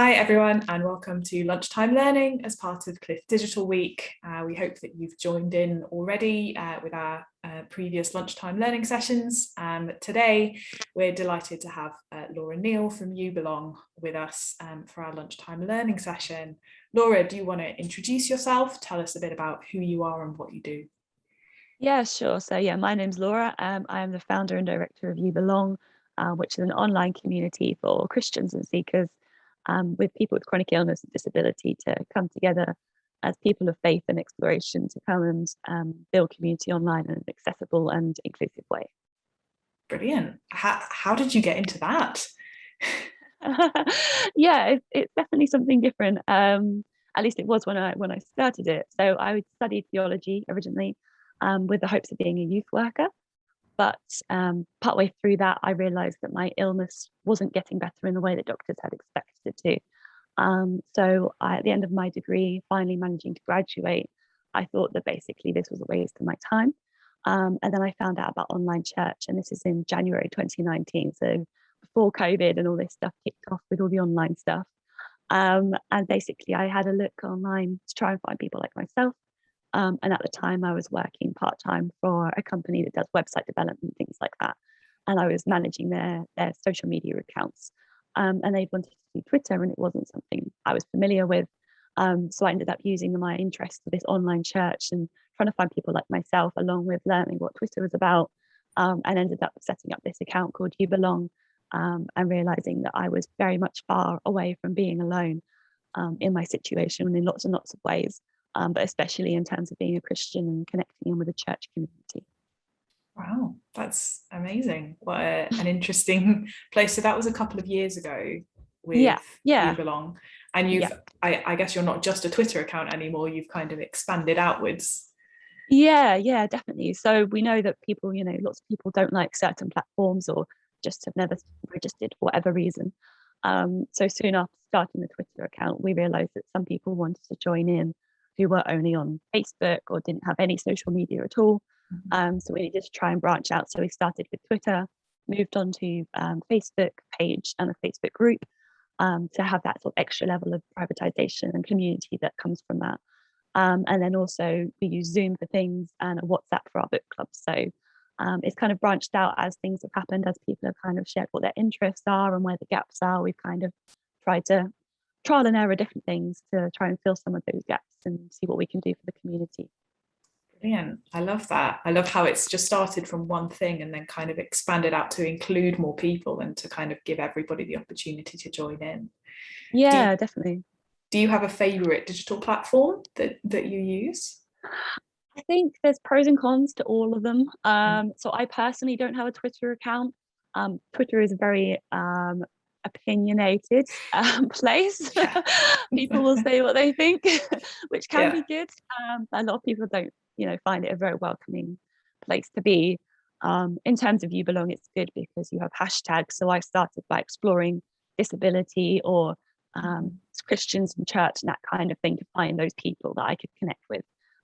Hi everyone, and welcome to Lunchtime Learning as part of Cliff Digital Week. We hope that you've joined in already with our previous lunchtime learning sessions. Today, we're delighted to have Laura Neale from You Belong with us for our lunchtime learning session. Laura, do you want to introduce yourself? Tell us a bit about who you are and what you do. Yeah, sure. So my name's Laura. I am the founder and director of You Belong, which is an online community for Christians and seekers with people with chronic illness and disability to come together as people of faith and exploration to come and build community online in an accessible and inclusive way. Brilliant. How did you get into that? Yeah, it's definitely something different. At least it was when I started it. So I studied theology originally with the hopes of being a youth worker. But partway through that, I realized that my illness wasn't getting better in the way that doctors had expected it to. So at the end of my degree, finally managing to graduate, I thought that basically this was a waste of my time. And then I found out about online church, and this is in January 2019. So before COVID and all this stuff kicked off with all the online stuff. And basically I had a look online to try and find people like myself. And at the time, I was working part-time for a company that does website development, things like that. And I was managing their social media accounts. And they wanted to do Twitter, and it wasn't something I was familiar with. So I ended up using my interest for this online church and trying to find people like myself, along with learning what Twitter was about, and ended up setting up this account called You Belong, and realizing that I was very much far away from being alone in my situation in lots and lots of ways. But especially in terms of being a Christian and connecting in with a church community. Wow, that's amazing. What an interesting place. So that was a couple of years ago with yeah. You Belong. And I guess you're not just a Twitter account anymore, you've kind of expanded outwards. Yeah, definitely. So we know that people, lots of people don't like certain platforms or just have never registered for whatever reason. So soon after starting the Twitter account, we realized that some people wanted to join in who were only on Facebook or didn't have any social media at all. So we needed to try and branch out. So we started with Twitter, moved on to Facebook page and a Facebook group to have that sort of extra level of privatization and community that comes from that. And then also we use Zoom for things and a WhatsApp for our book club. So it's kind of branched out as things have happened, as people have kind of shared what their interests are and where the gaps are. We've kind of tried to trial and error different things to try and fill some of those gaps and see what we can do for the community. Brilliant. I love that. I love how it's just started from one thing and then kind of expanded out to include more people and to kind of give everybody the opportunity to join in. Yeah, definitely. Do you have a favorite digital platform that you use? I think there's pros and cons to all of them. So I personally don't have a Twitter account. Twitter is a very opinionated place. Yeah. People will say what they think, which can be good. A lot of people don't, find it a very welcoming place to be. In terms of You Belong, it's good because you have hashtags. So I started by exploring disability or Christians and church and that kind of thing to find those people that I could connect with.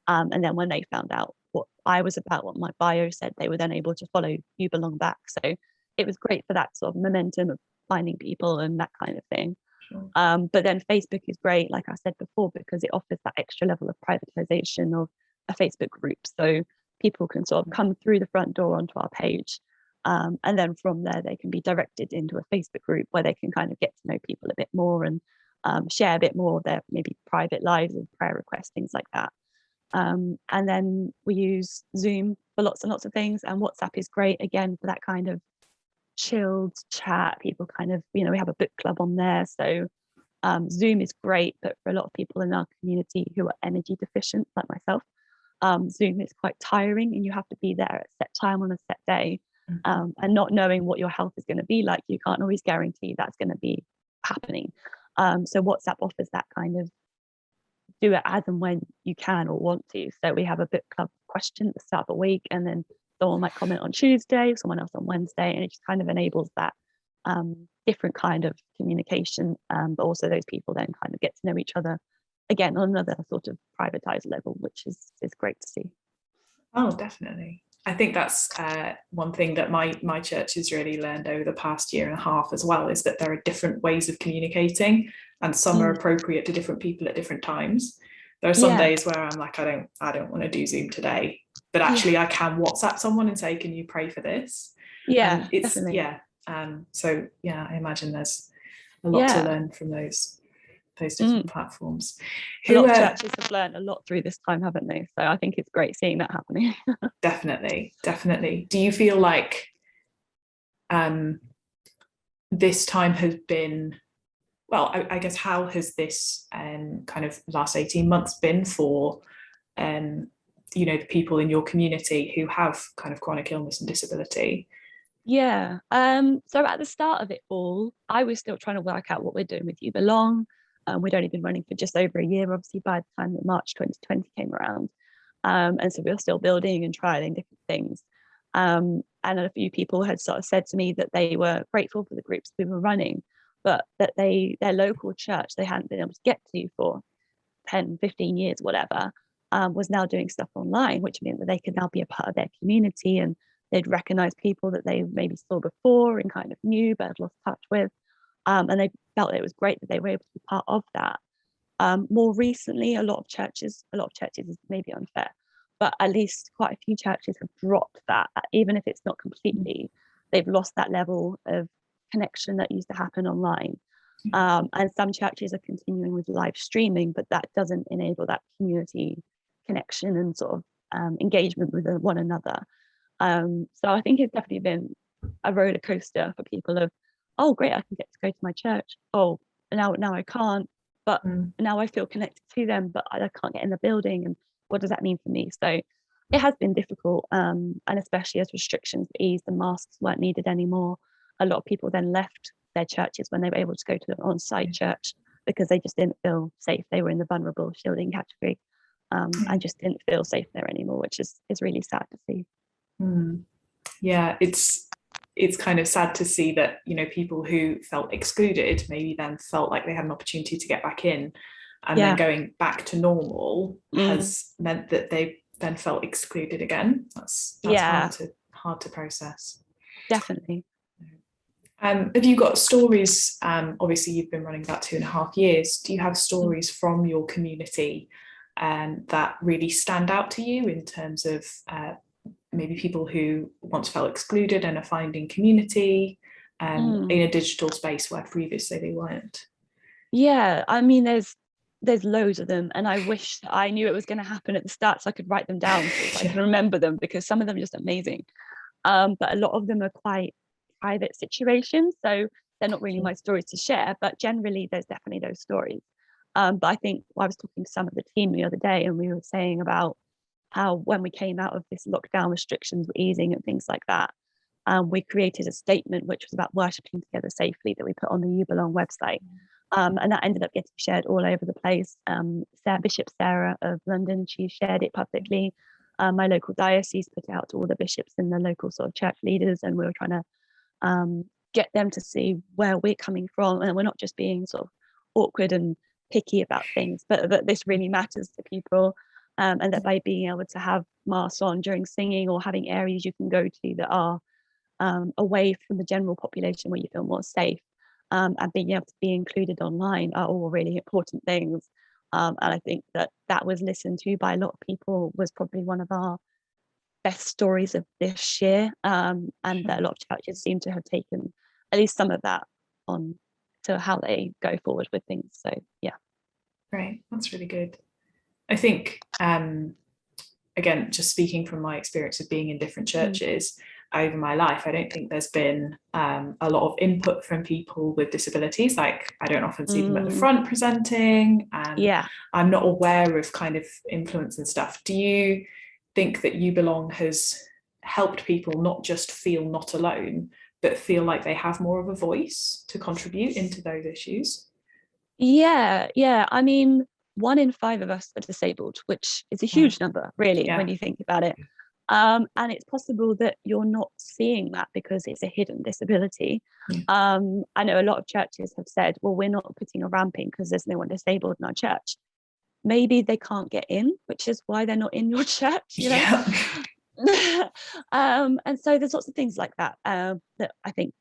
And then when they found out what I was about, what my bio said, they were then able to follow You Belong back. So it was great for that sort of momentum of finding people and that kind of thing. Sure. But then Facebook is great, like I said before, because it offers that extra level of privatization of a Facebook group. So people can sort of come through the front door onto our page. And then from there, they can be directed into a Facebook group where they can kind of get to know people a bit more and share a bit more of their maybe private lives and prayer requests, things like that. And then we use Zoom for lots and lots of things, and WhatsApp is great again for that kind of chilled chat. People kind of, we have a book club on there. So Zoom is great, but for a lot of people in our community who are energy deficient, like myself, Zoom is quite tiring and you have to be there at a set time on a set day. And not knowing what your health is going to be like, you can't always guarantee that's going to be happening. So WhatsApp offers that kind of do it as and when you can or want to. So we have a book club question at the start of the week, and then someone might comment on Tuesday, someone else on Wednesday, and it just kind of enables that different kind of communication. But also those people then kind of get to know each other again on another sort of privatized level, which is great to see. Oh, definitely. I think that's one thing that my church has really learned over the past year and a half as well, is that there are different ways of communicating, and some are appropriate to different people at different times. There are some days where I'm like, I don't want to do Zoom today, but actually I can WhatsApp someone and say, can you pray for this? Yeah, it's definitely. So yeah, I imagine there's a lot to learn from those different platforms. A lot of churches have learned a lot through this time, haven't they? So I think it's great seeing that happening. Definitely. Do you feel like this time has been, well, I guess, how has this kind of last 18 months been for the people in your community who have kind of chronic illness and disability? Yeah. So at the start of it all, I was still trying to work out what we're doing with You Belong. We'd only been running for just over a year, obviously, by the time that March 2020 came around. And so we were still building and trialing different things. And a few people had sort of said to me that they were grateful for the groups we were running, but that their local church they hadn't been able to get to for 10, 15 years, whatever, was now doing stuff online, which meant that they could now be a part of their community, and they'd recognize people that they maybe saw before and kind of knew but had lost touch with. And they felt it was great that they were able to be part of that. More recently, a lot of churches is maybe unfair, but at least quite a few churches have dropped that, even if it's not completely, they've lost that level of connection that used to happen online. And some churches are continuing with live streaming, but that doesn't enable that community connection and sort of engagement with one another. So I think it's definitely been a roller coaster for people of, oh, great, I can get to go to my church. Oh, now I can't, but now I feel connected to them, but I can't get in the building. And what does that mean for me? So it has been difficult. And especially as restrictions eased and masks weren't needed anymore, a lot of people then left their churches when they were able to go to an on-site church because they just didn't feel safe. They were in the vulnerable shielding category and just didn't feel safe there anymore, which is really sad to see. Yeah, it's kind of sad to see that, people who felt excluded maybe then felt like they had an opportunity to get back in, and then going back to normal has meant that they then felt excluded again. That's hard to process. Definitely. Have you got stories? Obviously, you've been running about 2.5 years. Do you have stories from your community that really stand out to you in terms of maybe people who once felt excluded and are finding community in a digital space where previously they weren't? Yeah, I mean, there's loads of them, and I wish I knew it was going to happen at the start so I could write them down so I can remember them, because some of them are just amazing. But a lot of them are quite private situations, so they're not really my stories to share, but generally there's definitely those stories. But I think I was talking to some of the team the other day, and we were saying about how when we came out of this lockdown, restrictions were easing and things like that, we created a statement which was about worshipping together safely that we put on the You Belong website. And that ended up getting shared all over the place. Bishop Sarah of London, she shared it publicly. My local diocese put it out to all the bishops and the local sort of church leaders, and we were trying to get them to see where we're coming from, and we're not just being sort of awkward and picky about things, but that this really matters to people, and that by being able to have masks on during singing, or having areas you can go to that are away from the general population where you feel more safe, and being able to be included online are all really important things. And I think that was listened to by a lot of people, was probably one of our best stories of this year, and that a lot of churches seem to have taken at least some of that on to how they go forward with things. So yeah. Great, that's really good. I think again, just speaking from my experience of being in different churches over my life, I don't think there's been a lot of input from people with disabilities. Like, I don't often see them at the front presenting, and I'm not aware of kind of influence and stuff. Do you think that You Belong has helped people not just feel not alone, but feel like they have more of a voice to contribute into those issues? Yeah. I mean, 1 in 5 of us are disabled, which is a huge number, really, when you think about it. And it's possible that you're not seeing that because it's a hidden disability. I know a lot of churches have said, well, we're not putting a ramp in because there's no one disabled in our church. Maybe they can't get in, which is why they're not in your church, you know? And so there's lots of things like that, that I think,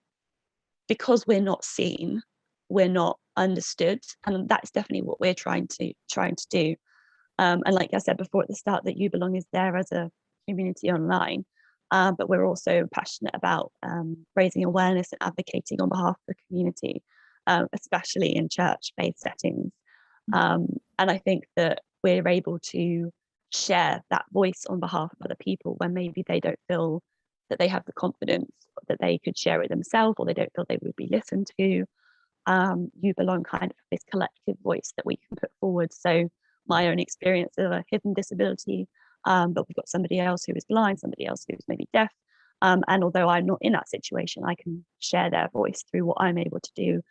because we're not seen, we're not understood, and that's definitely what we're trying to do. And like I said before at the start, that You Belong is there as a community online, but we're also passionate about raising awareness and advocating on behalf of the community, especially in church-based settings. And I think that we're able to share that voice on behalf of other people when maybe they don't feel that they have the confidence that they could share it themselves, or they don't feel they would be listened to. You Belong kind of this collective voice that we can put forward. So my own experience of a hidden disability, but we've got somebody else who is blind, somebody else who's maybe deaf. And although I'm not in that situation, I can share their voice through what I'm able to do,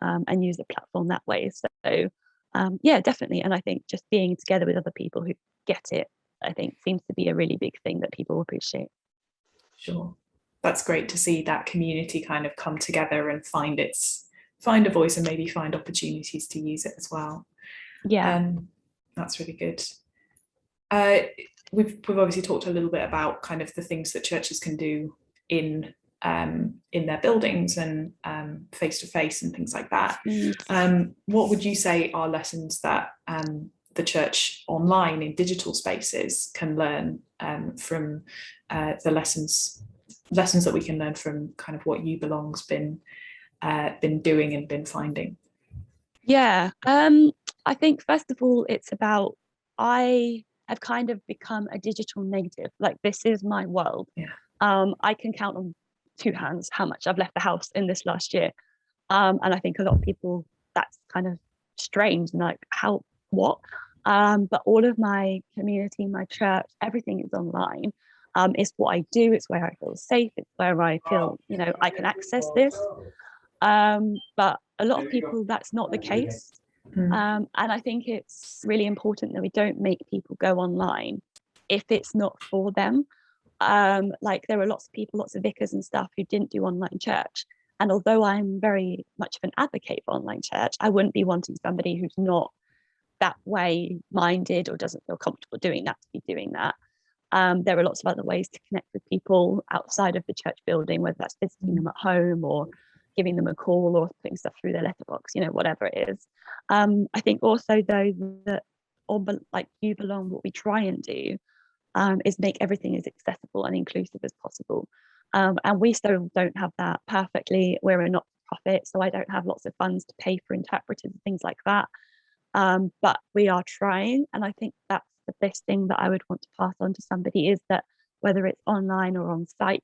and use the platform that way. So yeah, definitely. And I think just being together with other people who get it, I think seems to be a really big thing that people appreciate. Sure. That's great to see that community kind of come together and find a voice and maybe find opportunities to use it as well. Yeah. That's really good. We've obviously talked a little bit about kind of the things that churches can do in their buildings and face to face and things like that. What would you say are lessons that the church online in digital spaces can learn from the lessons that we can learn from kind of what You Belong's been doing and been finding? Yeah. I think first of all, it's about, I have kind of become a digital native. Like, this is my world. Yeah. I can count on two hands how much I've left the house in this last year. And I think a lot of people, that's kind of strange and like, how, what? But all of my community, my church, everything is online. It's what I do. It's where I feel safe. It's where I feel, I can access this. But a lot of people, that's not the case. And I think it's really important that we don't make people go online if it's not for them. Like, there are lots of people, lots of vicars and stuff who didn't do online church. And although I'm very much of an advocate for online church, I wouldn't be wanting somebody who's not that way minded or doesn't feel comfortable doing that to be doing that. There are lots of other ways to connect with people outside of the church building, whether that's visiting them at home or giving them a call or putting stuff through their letterbox, whatever it is. I think also, though, that on like You Belong, what we try and do is make everything as accessible and inclusive as possible. And we still don't have that perfectly. We're a not-for-profit, so I don't have lots of funds to pay for interpreters and things like that. But we are trying, and I think that's the best thing that I would want to pass on to somebody, is that whether it's online or on site,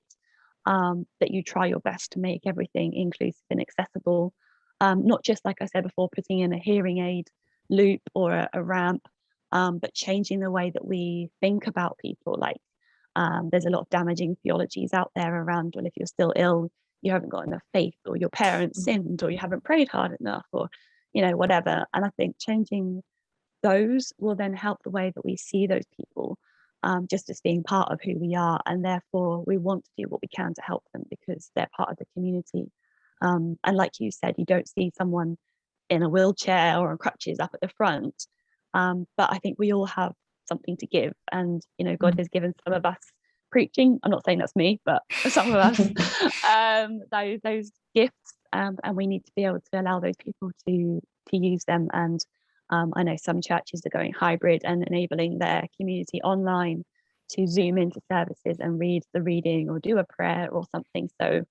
that you try your best to make everything inclusive and accessible. Not just, like I said before, putting in a hearing aid loop or a ramp, but changing the way that we think about people. Like, there's a lot of damaging theologies out there around, well, if you're still ill, you haven't got enough faith, or your parents sinned, or you haven't prayed hard enough, or whatever. And I think changing those will then help the way that we see those people, just as being part of who we are, and therefore we want to do what we can to help them because they're part of the community. And like you said, you don't see someone in a wheelchair or on crutches up at the front, but I think we all have something to give, and God has given some of us preaching. I'm not saying that's me, but some of us those gifts, and we need to be able to allow those people to use them. And I know some churches are going hybrid and enabling their community online to zoom into services and read the reading or do a prayer or something, so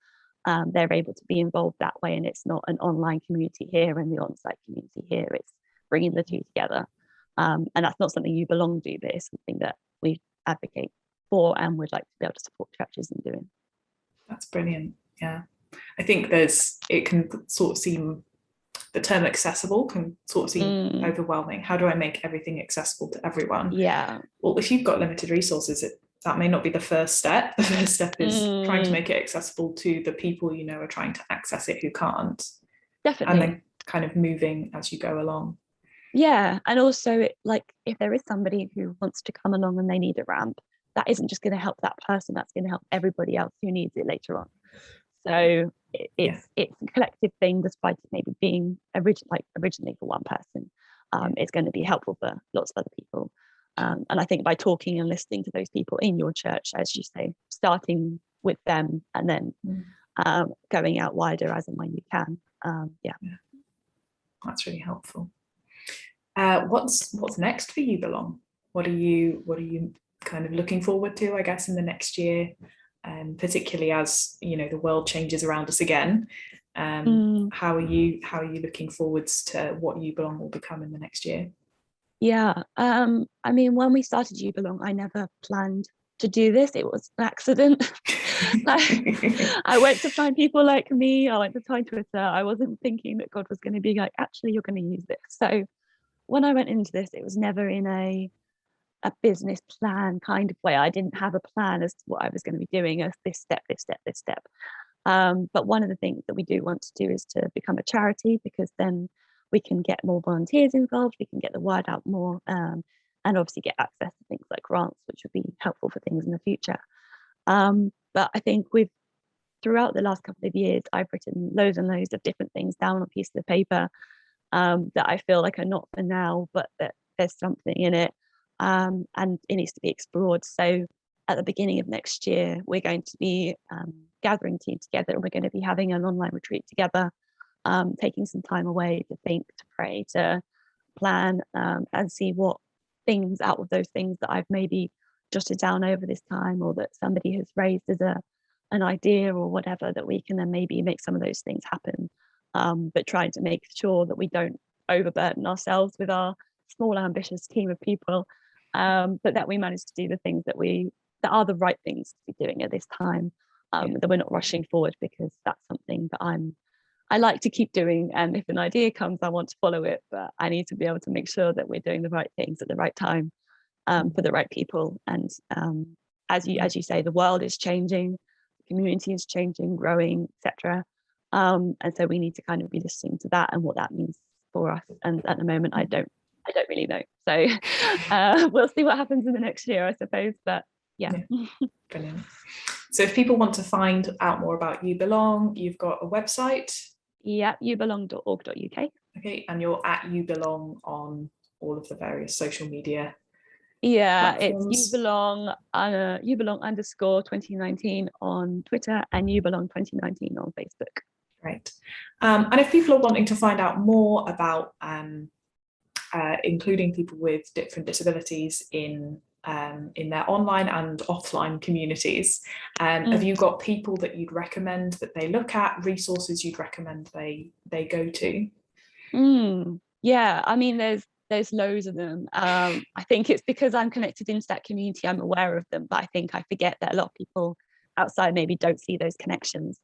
they're able to be involved that way, and it's not an online community here and the on-site community here. It's bringing the two together, and that's not something You Belong to, but it's something that we advocate for and would like to be able to support churches in doing. That's brilliant. Yeah, I think it can sort of seem, the term accessible can sort of seem overwhelming. How do I make everything accessible to everyone? Yeah. Well, if you've got limited resources, that may not be the first step. The first step is trying to make it accessible to the people are trying to access it who can't. Definitely. And then kind of moving as you go along. Yeah, and also, like, if there is somebody who wants to come along and they need a ramp, that isn't just going to help that person, that's going to help everybody else who needs it later on. So it's a collective thing, despite it maybe being originally for one person. It's going to be helpful for lots of other people. And I think by talking and listening to those people in your church, as you say, starting with them and then going out wider as and when you can. Yeah, that's really helpful. What's next for You Belong? What are you kind of looking forward to, I guess, in the next year, particularly as the world changes around us again? How are you looking forwards to what You Belong will become in the next year? Yeah, I mean, when we started You Belong, I never planned to do this. It was an accident. I went to find people like me. I went to find Twitter. I wasn't thinking that God was going to be like, actually, you're going to use this. So when I went into this, it was never in a business plan kind of way. I didn't have a plan as to what I was going to be doing as this step, this step, this step. But one of the things that we do want to do is to become a charity, because then we can get more volunteers involved, we can get the word out more, and obviously get access to things like grants, which would be helpful for things in the future. But I think throughout the last couple of years, I've written loads and loads of different things down on a piece of paper that I feel like are not for now, but that there's something in it, and it needs to be explored. So at the beginning of next year, we're going to be gathering teams together, and we're going to be having an online retreat together, taking some time away to think, to pray, to plan, and see what things out of those things that I've maybe jotted down over this time, or that somebody has raised as an idea or whatever, that we can then maybe make some of those things happen, but trying to make sure that we don't overburden ourselves with our small ambitious team of people, but that we manage to do the things that are the right things to be doing at this time, that we're not rushing forward, because that's something that I like to keep doing, and if an idea comes, I want to follow it, but I need to be able to make sure that we're doing the right things at the right time, for the right people. And as you say, the world is changing, the community is changing, growing, etc. And so we need to kind of be listening to that and what that means for us. And at the moment, I don't really know. So we'll see what happens in the next year, I suppose. But yeah. Brilliant. So if people want to find out more about You Belong, you've got a website. Yeah, youbelong.org.uk. Okay, and you're at You Belong on all of the various social media. Yeah, platforms. It's You Belong _2019 on Twitter, and You Belong 2019 on Facebook. Great. And if people are wanting to find out more about including people with different disabilities in their online and offline communities, have you got people that you'd recommend that they look at, resources you'd recommend they go to? Yeah, I mean, there's loads of them. I think it's because I'm connected into that community, I'm aware of them, but I think I forget that a lot of people outside maybe don't see those connections.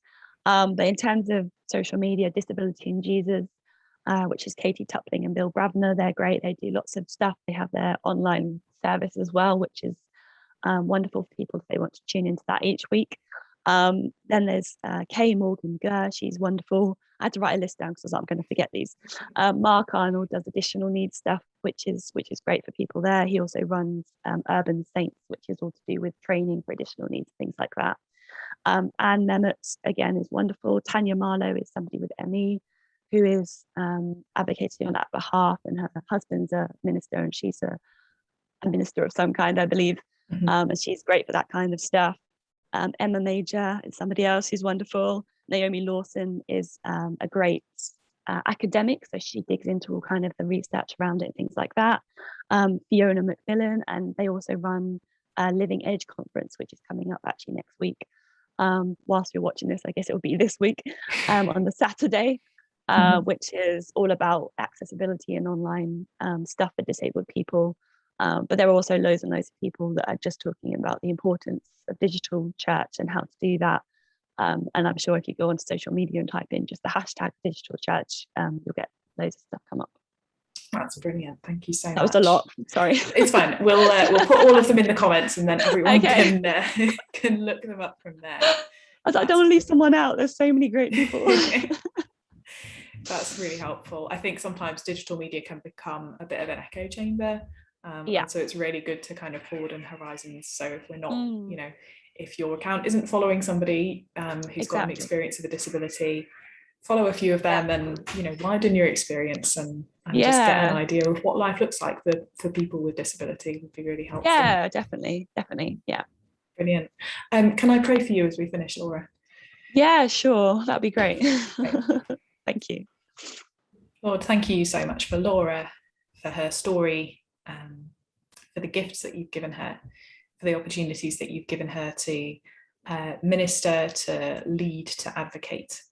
But in terms of social media, Disability in Jesus, which is Katie Tupling and Bill Grabner, they're great. They do lots of stuff. They have their online service as well, which is wonderful for people if they want to tune into that each week. Then there's Kay Morgan Gurr, she's wonderful. I had to write a list down because I'm going to forget these. Mark Arnold does additional needs stuff, which is great for people there. He also runs Urban Saints, which is all to do with training for additional needs, things like that. Anne Memmott, again, is wonderful. Tanya Marlowe is somebody with ME who is advocating on that behalf, and her husband's a minister, and she's a minister of some kind, I believe. And she's great for that kind of stuff. Emma Major is somebody else who's wonderful. Naomi Lawson is a great academic, so she digs into all kind of the research around it and things like that. Fiona McMillan, and they also run a Living Edge conference, which is coming up actually next week. Whilst you're watching this, I guess it will be this week, on the Saturday, which is all about accessibility and online stuff for disabled people. But there are also loads and loads of people that are just talking about the importance of digital church and how to do that. And I'm sure if you go onto social media and type in just the hashtag digital church, you'll get loads of stuff come up. That's brilliant. Thank you so much. That was a lot. Sorry. It's fine. We'll put all of them in the comments, and then everyone can look them up from there. I don't want to leave someone out. There's so many great people. That's really helpful. I think sometimes digital media can become a bit of an echo chamber. And so it's really good to kind of broaden horizons. So if we're not, if your account isn't following somebody who's got an experience of a disability, follow a few of them and widen your experience and and just get an idea of what life looks like for people with disability would be really helpful. Yeah, definitely. Yeah. Brilliant. Can I pray for you as we finish, Laura? Yeah, sure. That'd be great. Okay. Thank you. Lord, thank you so much for Laura, for her story, for the gifts that you've given her, for the opportunities that you've given her to minister, to lead, to advocate,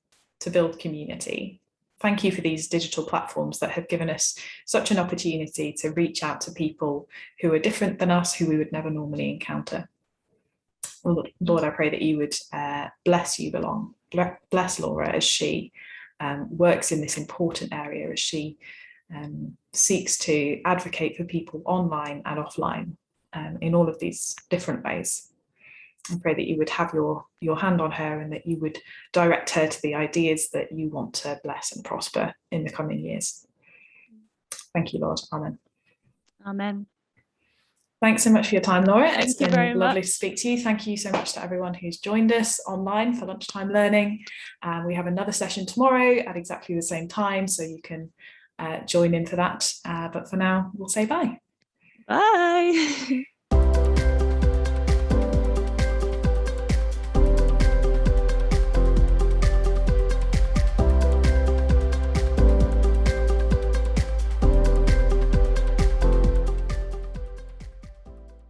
to build community. Thank you for these digital platforms that have given us such an opportunity to reach out to people who are different than us, who we would never normally encounter. Lord, I pray that you would bless Laura as she works in this important area, as she seeks to advocate for people online and offline in all of these different ways. I pray that you would have your hand on her, and that you would direct her to the ideas that you want to bless and prosper in the coming years. Thank you, Lord. Amen. Amen. Thanks so much for your time, Laura. Thank it's you been very lovely much. to speak to you. Thank you so much to everyone who's joined us online for lunchtime learning. We have another session tomorrow at exactly the same time, so you can join in for that. But for now, we'll say bye. Bye.